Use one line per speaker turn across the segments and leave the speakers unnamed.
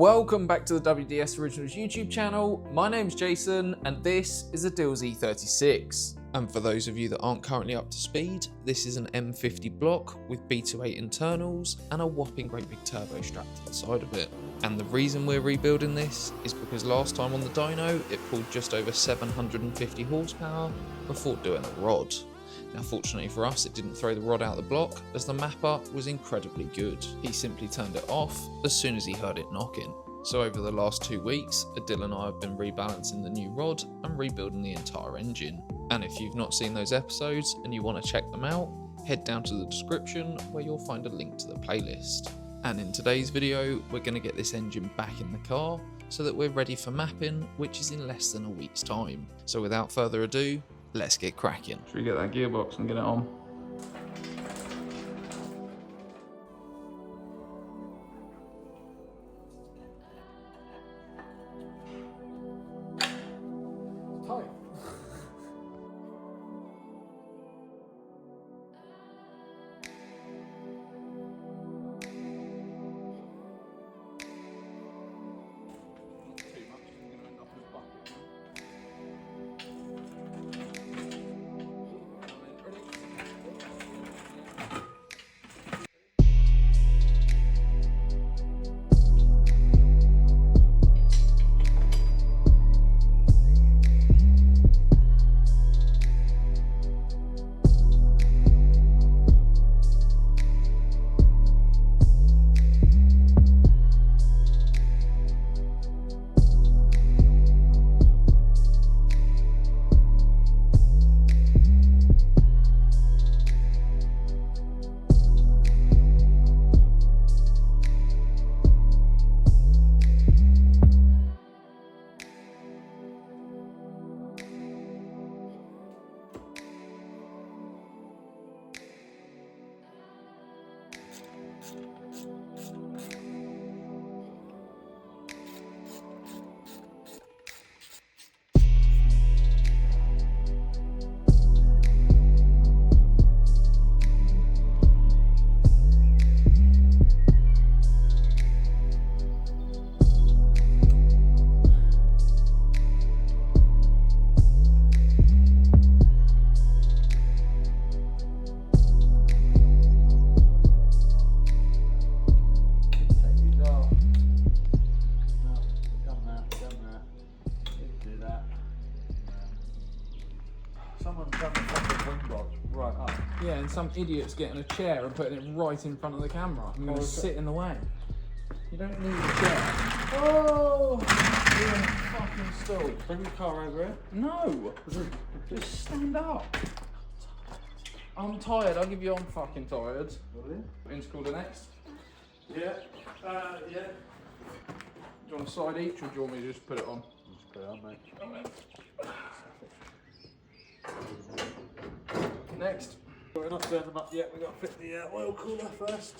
Welcome back to the WDS Originals YouTube channel. My name's Jason and this is Adil's E36. And for those of you that aren't currently up to speed, this is an M50 block with B28 internals and a whopping great big turbo strapped to the side of it. And the reason we're rebuilding this is because last time on the dyno it pulled just over 750 horsepower before doing a rod. Now fortunately for us it didn't throw the rod out the block as the mapper was incredibly good. He simply turned it off as soon as he heard it knocking. So over the last 2 weeks, Adil and I have been rebalancing the new rod and rebuilding the entire engine. And if you've not seen those episodes and you want to check them out, head down to the description where you'll find a link to the playlist. And in today's video, we're going to get this engine back in the car so that we're ready for mapping, which is in less than a week's time. So without further ado, let's get cracking. Should we get that gearbox and get it on?
Tight. Someone's done the fucking wing box right up.
Yeah, and some idiot's getting a chair and putting it right in front of the camera. I'm going to sit in the way. You don't need a chair. Oh! You're in a fucking stall.
Bring the car over here.
No! Just stand up. I'm tired. I'll give you I'm fucking tired.
Really?
Intercooler next.
Yeah. Yeah.
Do you want a side each or do you want me to just put it on?
Just put it on, mate.
Next.
We're not doing them up yet. We've got to fit the oil cooler first.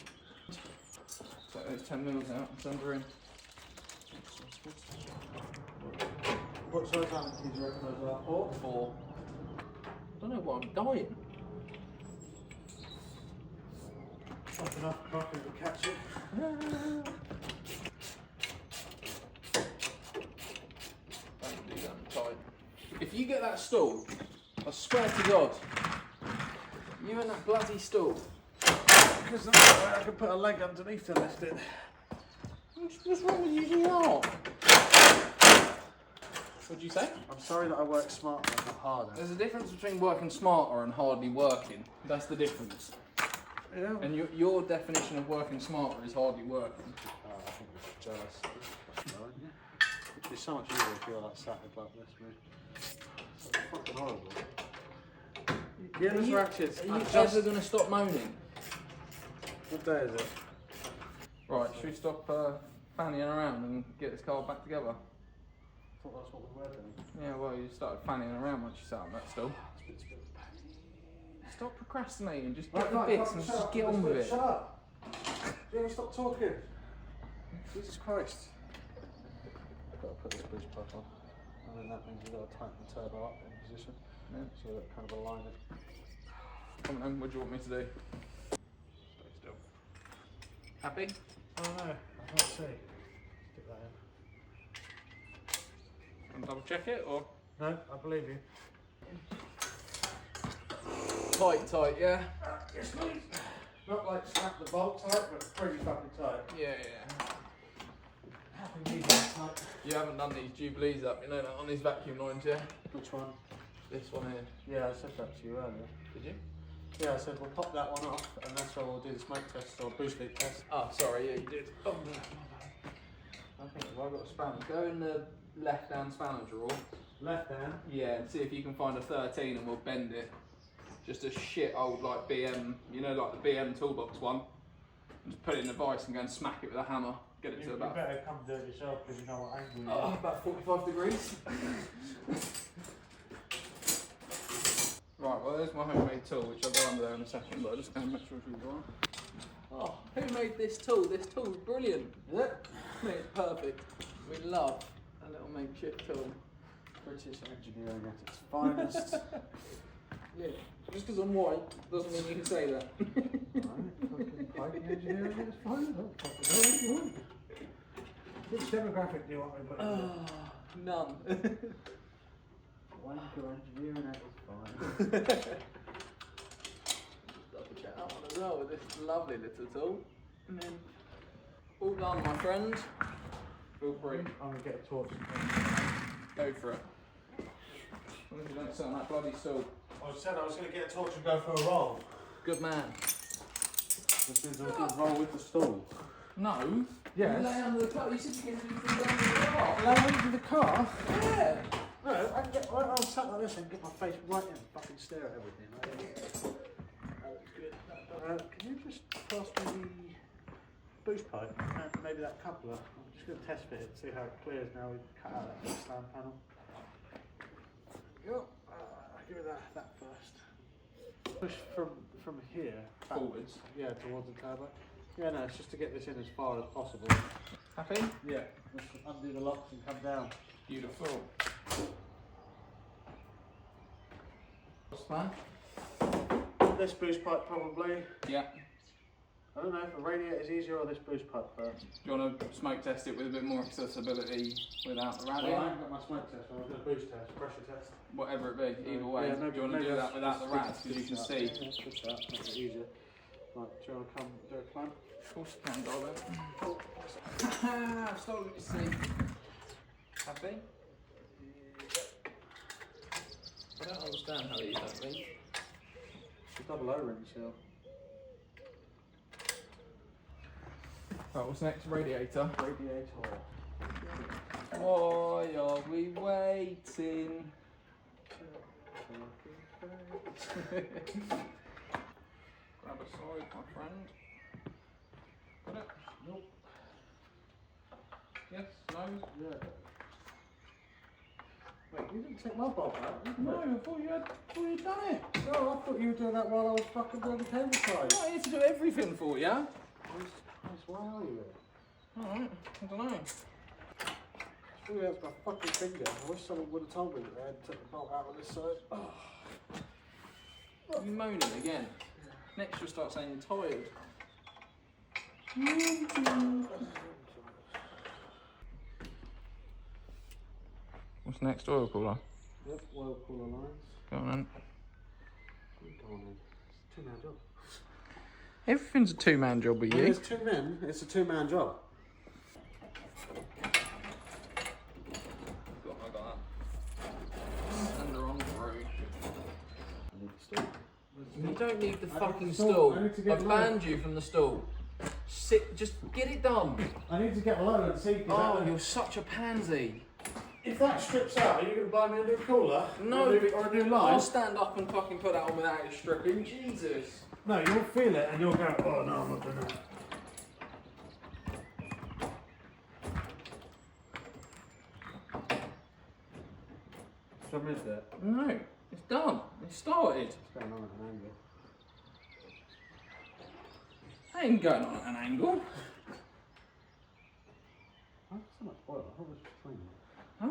Take those 10 mils out and send her in.
What size Allen keys do you reckon those are? 4?
4. I don't know why I'm dying.
Not enough coffee to catch it.
Don't do that, I'm tired. If you get that stool, I swear to God, you and that bloody stool.
Because I can put a leg underneath to lift it.
What's wrong with using your arm? What'd you say?
I'm sorry that I work smarter and not harder.
There's a difference between working smarter and hardly working. That's the difference.
Yeah.
And your definition of working smarter is hardly working.
Oh, I think you're jealous. It'd be so much easier if you're like sat like this, mate. It's fucking horrible. Yeah, there's ratchets.
Are you ever going to stop moaning?
What day is it?
Right, should we stop fanning around and get this car back together?
I thought that's what we were doing.
Yeah, well, you started fanning around once you sat on that stool. Stop procrastinating, just get the bits and just get on with it.
Shut up! Do you ever stop talking? Jesus Christ. I've got to put this bridge plug on. And then that means you've got to tighten the turbo up in position.
Yeah.
So that kind of align it.
Come on then, what do you want me to do? Stay still. Happy?
I don't know, I can't see. Get that
Double check it, or?
No, I believe you.
Tight, yeah?
Yes, please. Not like snap the bolt tight, but pretty fucking tight.
Yeah.
Tight.
You haven't done these Jubilees up, you know that, on these vacuum lines, yeah?
Which one?
This one here.
Yeah, I said that to you earlier.
Did you?
Yeah, I said we'll pop that one off, and that's where we'll do the smoke test or boost leak test.
Oh, sorry, yeah, you did. Oh, no, I think if I've got a spanner, go in the left-hand spanner drawer.
Left hand.
Yeah, and see if you can find a 13 and we'll bend it. Just a shit old like BM, you know, like the BM toolbox one. Just put it in the vise and go and smack it with a hammer. Get it to about.
You better come do it yourself because you know what angle you
Oh, about 45 degrees. Right, well there's my homemade tool, which I'll go under there in a second, but I'm just going to make sure it's all right. Oh, who made this tool? This tool's brilliant.
Is it?
Mate, it's perfect. We love a little makeshift tool.
British engineering at its finest.
Yeah, just because I'm white doesn't mean you can say that.
Fucking piping engineering at its finest. I don't fucking know what you want. Which demographic do you want me to put in?
None.
Wanker engineering at its finest.
Double check that one as well with this lovely little tool. And then, all done, my friend. Feel free.
I'm going to get a torch.
Go for it. As long as you don't sit on that bloody stool.
I said I was going to get a torch and go for a roll.
Good man.
Which means I'm going to roll with the stool.
No.
Yes.
You lay under the car. You said you can do things under the car.
Lay into the car?
Yeah.
No, I can get. I'll sat like this and get my face right in and fucking stare at everything.
That looks good.
Can you just pass me the boost pipe and maybe that coupler? I'm just going to test fit it, see how it clears now we've cut out that slam panel. Yep. Give it that first. Push from here back,
Forwards.
Yeah, towards the turbo. Yeah, no, it's just to get this in as far as possible.
Happy?
Yeah. Just undo the locks and come down.
Beautiful. What's the plan?
This boost pipe probably.
Yeah.
I don't know if the radiator is easier or this boost pipe first.
Do you want to smoke test it with a bit more accessibility without the
Well, I
radiator?
haven't got my smoke test, I'm going to boost test, pressure test.
Whatever it be, either way.
Yeah,
Do you want to do that without the rats because you can see?
Yeah, let's push that, make it easier. Right, do you want to come do a climb?
Of course you can, darling. I've stolen your seat. Happy? I don't understand how these don't leak.
It's a double O-ring seal.
Right, what's next? Radiator.
Radiator.
Why are we waiting? Grab a side, my friend. Got it?
Nope.
Yes? No?
Yeah. Wait, you didn't take my bolt out, did you?
No, I thought you'd done it.
No, I thought you were doing that while I was fucking doing the cable side.
I'm not here to do everything for you.
Why are you there?
Alright, I don't know.
It's really hurts my fucking finger. I wish someone would have told me that they had to take the bolt out on this side. Oh.
You moaning again. Next you'll start saying you're tired. What's next? Oil cooler.
Yep, oil cooler lines.
Go on then.
Go on then. It's a two-man job.
Everything's a two-man job with
When
you.
there's two men, it's a two-man job.
I got that. Send her on through.
I need the stool.
You don't need the fucking
the
stool.
stool. I need to get
I've
low.
banned you from the stool. Sit, just get it done.
I need to get low and see.
Oh, you're such a pansy.
If that strips out, are you going to buy me a new cooler?
No.
Or a new line?
I'll stand up and fucking put that on without it stripping. Jesus.
No, you'll feel it and you'll go, oh no, I'm not doing that. So I missed it.
No, it's done. It started.
It's going on at an angle.
I ain't going on at an angle.
Why is so much oil? I thought it was just clean.
Huh?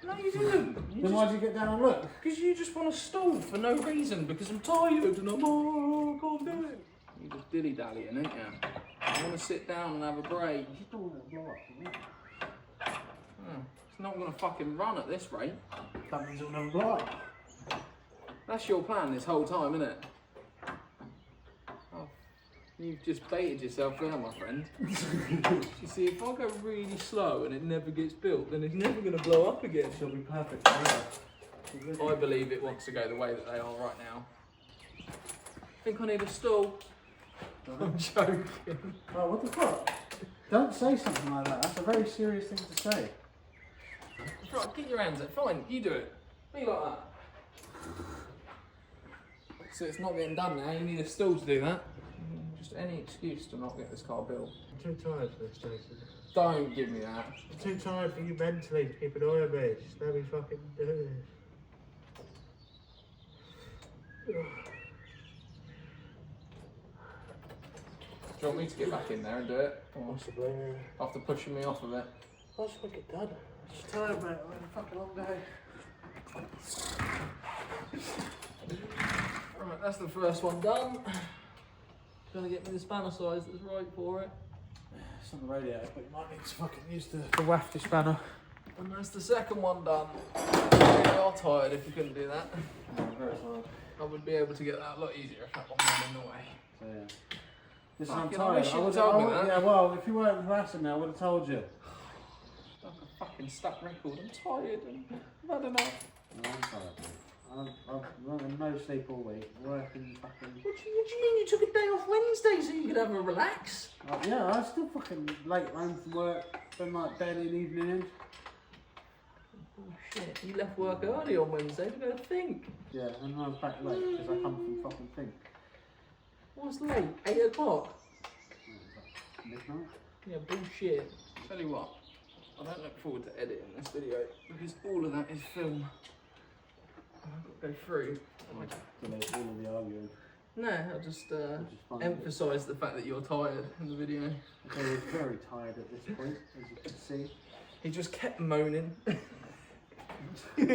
No, you didn't.
Then why did you get down and look?
Because you just want to stall for no reason, because I'm tired and I can't do it. You just dilly-dallying, ain't you? I want to sit down and have a break.
You just don't want to blow up, do you?
It's not going to fucking run at this rate.
That means it'll never blow up.
That's your plan this whole time, isn't it? Oh, you've just baited yourself there, my friend. You see, if I go really slow and it never gets built, then it's never going to blow up again.
It'll be perfect forever.
I believe it wants to go the way that they are right now. I think I need a stool. I'm joking.
Oh, what the fuck? Don't say something like that. That's a very serious thing to say.
Right, get your hands up. Fine, you do it. Be like that. So it's not getting done now. You need a stool to do that. Just any excuse to not get this car built.
I'm too tired for this, Jason.
Don't give me that.
I'm too tired for you mentally to keep an eye on me. Just let me fucking do this.
Do you want me to get back in there and do it? Or
Possibly, yeah.
after pushing me off of it?
I just want to get done. I'm just tired, mate. I've had a fucking long day.
Right, that's the first one done. Trying to get me the spanner size that's right for it.
It's on the radiator, but you might need to fucking use the wafty spanner.
And that's the second one done. You really are tired if you couldn't do that.
I'm very tired.
I would be able to get that a lot easier if that one went in the way.
So, yeah. Listen,
Fucking,
I'm tired.
I wish you'd told me that.
Yeah, well, if you weren't harassing me, I would have told you.
Like a fucking stuck record. I'm tired and I've had enough.
No, I'm tired, mate. I've had no sleep all week. Working fucking...
What do you mean you took a day off Wednesday so you could have a relax?
Yeah, I was still fucking late home from work. Been like bed in, evening in.
Oh shit, you left work early on Wednesday to go to Think.
Yeah, and I was back late because I come from fucking Think.
What's late? 8 o'clock?
Midnight?
Yeah, bullshit. Tell you what, I don't look forward to editing this video because all of that is film. I've got to go through.
Delete all of the arguing.
No, I'll just emphasise the fact that you're tired in the video.
I was very tired at this point, as you can see.
He just kept moaning. Can't be a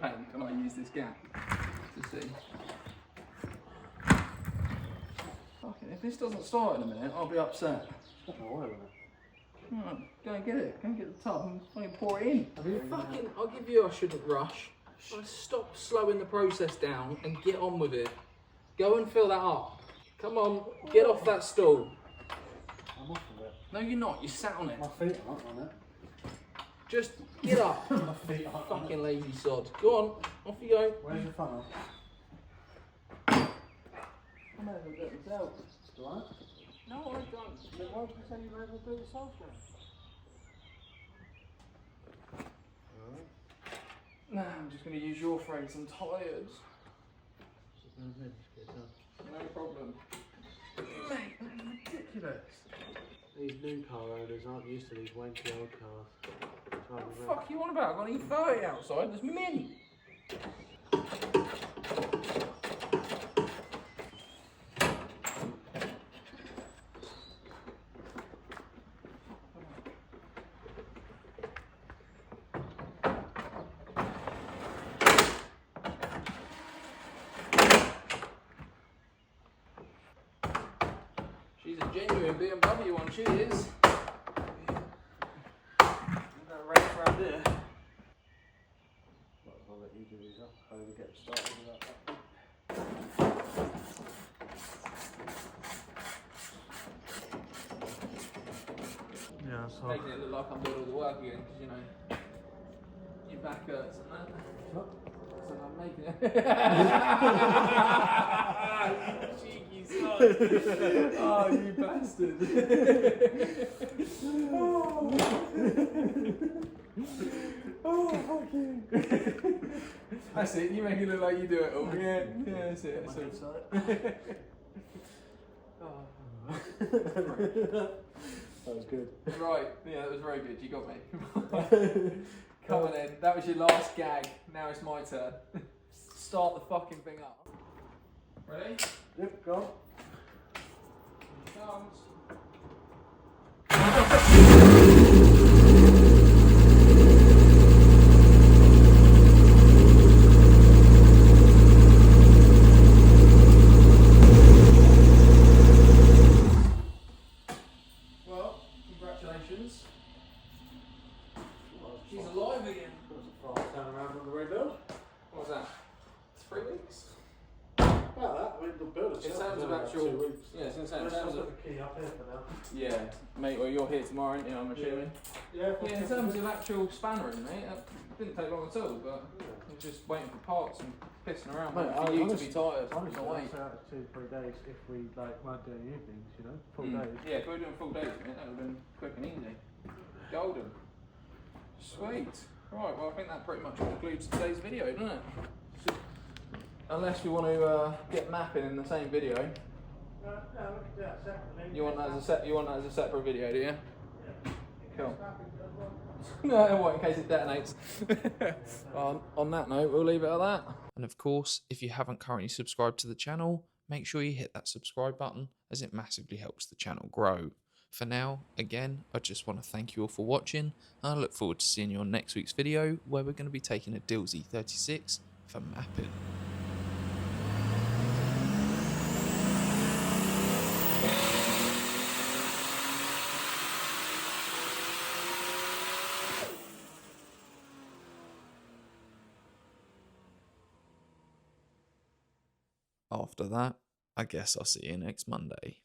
pain. Can I use this gap to see? Fucking, if this doesn't start in a minute, I'll be upset.
Stop my oil in it.
Right, go and get it. Go and get the tub and fucking pour it in. Fucking, I'll give you I shouldn't rush. Stop slowing the process down and get on with it. Go and fill that up. Come on, get off that stool.
I'm off of it.
No, you're not. You sat on it.
My feet aren't on it.
Just get up.
My feet aren't on it.
Fucking lazy sod. Go on, off you go.
Where's your funnel?
I'm able to do it myself.
Do I?
No, I don't.
Then why did you say you were able to do it yourself then?
No, I'm just going to use your phrase. I'm tired. No problem. Mate, that's ridiculous.
These new car owners aren't used to these wanky old cars.
What the fuck are you on about? I've got an E30 outside. There's mint. She's a genuine BMW one, she is.
Race around here. I'll let you do these up. How do we get started without that? Yeah, so.
Making it look like I'm doing all the work again, because you know, your back hurts and that.
What?
So I'm making it. Cheeky son. Oh, you bastard. Oh, fuck you. That's it, you make it look like you do it all. Yeah, that's it. That's it.
That was good.
Right, yeah, that was very good. You got me. Come on in. That was your last gag. Now it's my turn. Start the fucking thing up. Ready?
Yep, go on.
Here it comes. Yeah, it's insane.
I'll put the key up here for now.
Yeah, mate, well, you're here tomorrow, aren't you, I'm assuming?
Yeah,
In terms of actual spannering, mate, that didn't take long at all, but we're just waiting for parts and pissing around,
Mate,
for you to be tired.
Honestly,
Not wait.
I'd say out of 2-3 days if we weren't doing evenings, you know, full days.
Yeah, if we were doing full days, mate, that would have been quick and easy. Golden. Sweet. Right, well, I think that pretty much concludes today's video, doesn't it? Unless we want to get mapping in the same video.
No, we can do that separately.
You want that as a separate video, do you?
Yeah.
Cool. No, what, in case it detonates. On that note, we'll leave it at that. And of course, if you haven't currently subscribed to the channel, make sure you hit that subscribe button, as it massively helps the channel grow. For now, again, I just want to thank you all for watching, and I look forward to seeing you on next week's video, where we're going to be taking a Adil E36 for mapping. After that, I guess I'll see you next Monday.